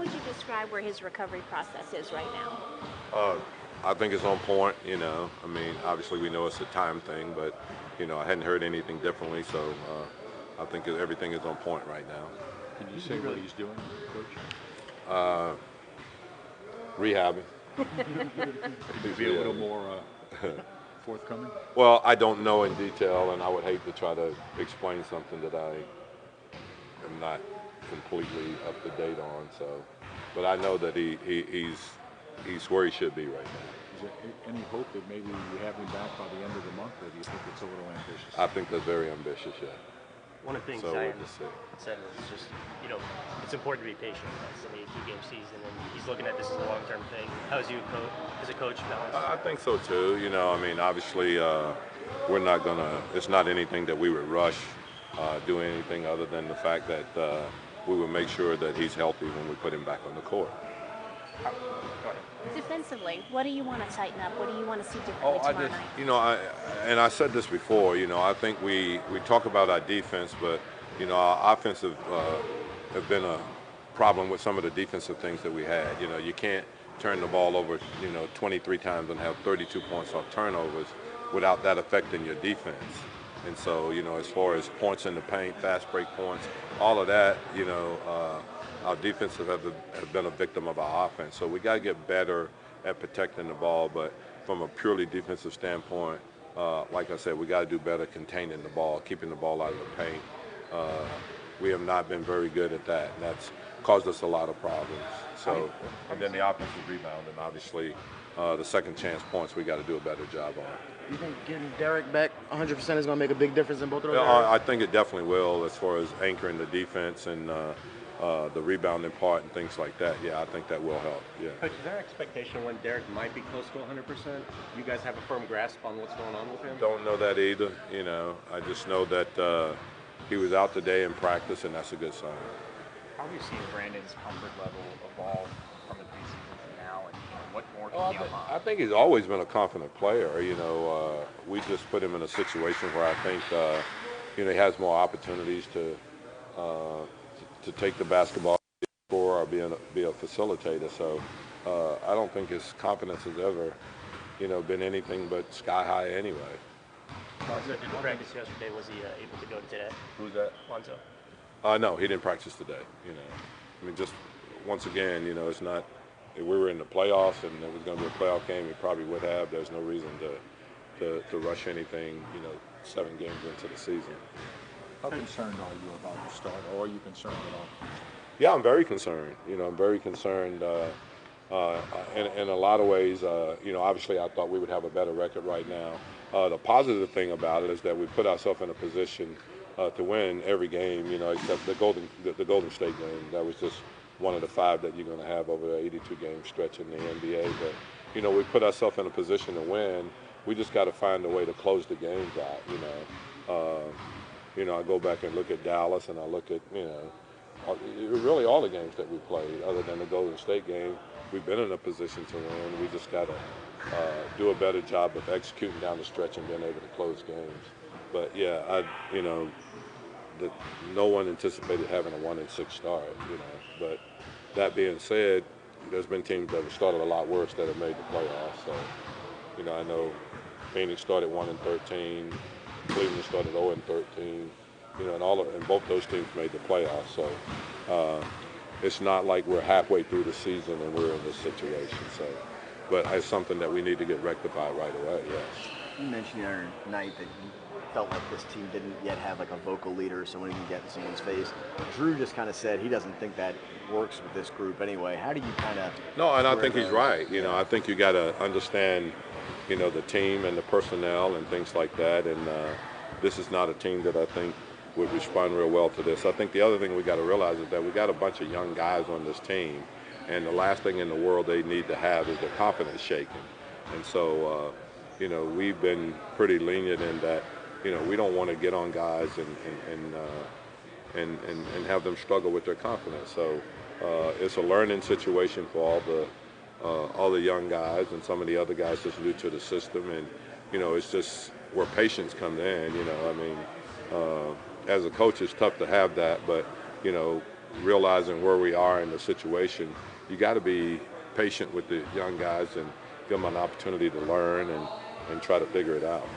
would you describe where his recovery process is right now? I think it's on point. I mean, obviously we know it's a time thing, but I hadn't heard anything differently, so I think everything is on point right now. Can you say what he's doing, Coach? Uh, Rehabbing. Could you be a little more forthcoming? Well, I don't know in detail, and I would hate to try to explain something that I am not completely up to date on. So, but I know that he's where he should be right now. Is there any hope that maybe you have him back by the end of the month, or do you think it's a little ambitious? I think that's very ambitious, yeah. One of the things So Zion we'll just see. said was just, it's important to be patient. It's an 18-game season, and he's looking at this as a long-term thing. How's you, as a coach, balance? I think so too. I mean, obviously, we're not gonna. It's not anything that we would rush, do anything other than the fact that we would make sure that he's healthy when we put him back on the court. Defensively, what do you want to tighten up? What do you want to see differently tomorrow night? I said this before. I think we talk about our defense, but our offensive have been a problem with some of the defensive things that we had. You can't turn the ball over 23 times and have 32 points off turnovers without that affecting your defense. And so as far as points in the paint, fast break points, all of that, our defense have been a victim of our offense. So we got to get better at protecting the ball. But from a purely defensive standpoint, like I said, we got to do better containing the ball, keeping the ball out of the paint. We have not been very good at that, and that's caused us a lot of problems. So, and then the offensive rebound, and obviously the second chance points, we got to do a better job on. Do you think getting Derek back 100% is going to make a big difference in both of those Yeah, areas? I think it definitely will, as far as anchoring the defense and the rebounding part and things like that. Yeah, I think that will help. Yeah. Coach, is there expectation when Derek might be close to 100%? You guys have a firm grasp on what's going on with him? Don't know that either. I just know that he was out today in practice, and that's a good sign. How have you seen Brandon's comfort level evolve from the preseason to now, and what more can he unlock? I think he's always been a confident player. We just put him in a situation where I think he has more opportunities to take the basketball, score, or be a facilitator. So I don't think his confidence has ever been anything but sky high anyway. So did practice yesterday? Was he able to go today? Who's that? Lonzo. No, he didn't practice today. I mean, just once again, it's not. If we were in the playoffs and it was going to be a playoff game, he probably would have. There's no reason to rush anything. 7 games into the season. How concerned are you about the start, or are you concerned at all? Yeah, I'm very concerned. I'm very concerned. In a lot of ways, obviously I thought we would have a better record right now. The positive thing about it is that we put ourselves in a position to win every game, except the Golden State game. That was just one of the 5 that you're going to have over the 82-game stretch in the NBA. But, we put ourselves in a position to win. We just got to find a way to close the games out, I go back and look at Dallas, and I look at, really all the games that we played, other than the Golden State game. We've been in a position to win. We just got to do a better job of executing down the stretch and being able to close games. But yeah, no one anticipated having a 1-6 start. But that being said, there's been teams that have started a lot worse that have made the playoffs. So, I know Phoenix started 1-13, Cleveland started 0-13. And both those teams made the playoffs. So it's not like we're halfway through the season and we're in this situation. So, but it's something that we need to get rectified right away. Yes. You mentioned the other night that you felt like this team didn't yet have like a vocal leader, someone who can get in someone's face. Drew just kind of said he doesn't think that works with this group anyway. How do you kind of? No, and I think he's right. I think you got to understand, the team and the personnel and things like that. And this is not a team that I think would respond real well to this. I think the other thing we got to realize is that we got a bunch of young guys on this team, and the last thing in the world they need to have is their confidence shaken. And so, we've been pretty lenient in that. We don't want to get on guys and have them struggle with their confidence. So it's a learning situation for all the young guys and some of the other guys just new to the system. And it's just where patience comes in. As a coach, it's tough to have that, but realizing where we are in the situation, you got to be patient with the young guys and give them an opportunity to learn and try to figure it out.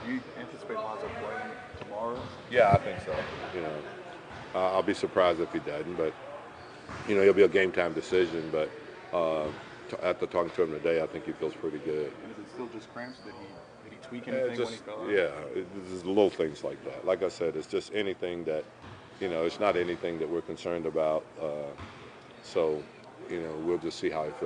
Do you anticipate Lonzo playing tomorrow? Yeah, I think so. I'll be surprised if he doesn't, but it'll be a game time decision. But after talking to him today, I think he feels pretty good. And is it still just cramps? Did he tweak anything when he fell out? Yeah, it's little things like that. Like I said, it's just anything that, it's not anything that we're concerned about. So, we'll just see how he feels.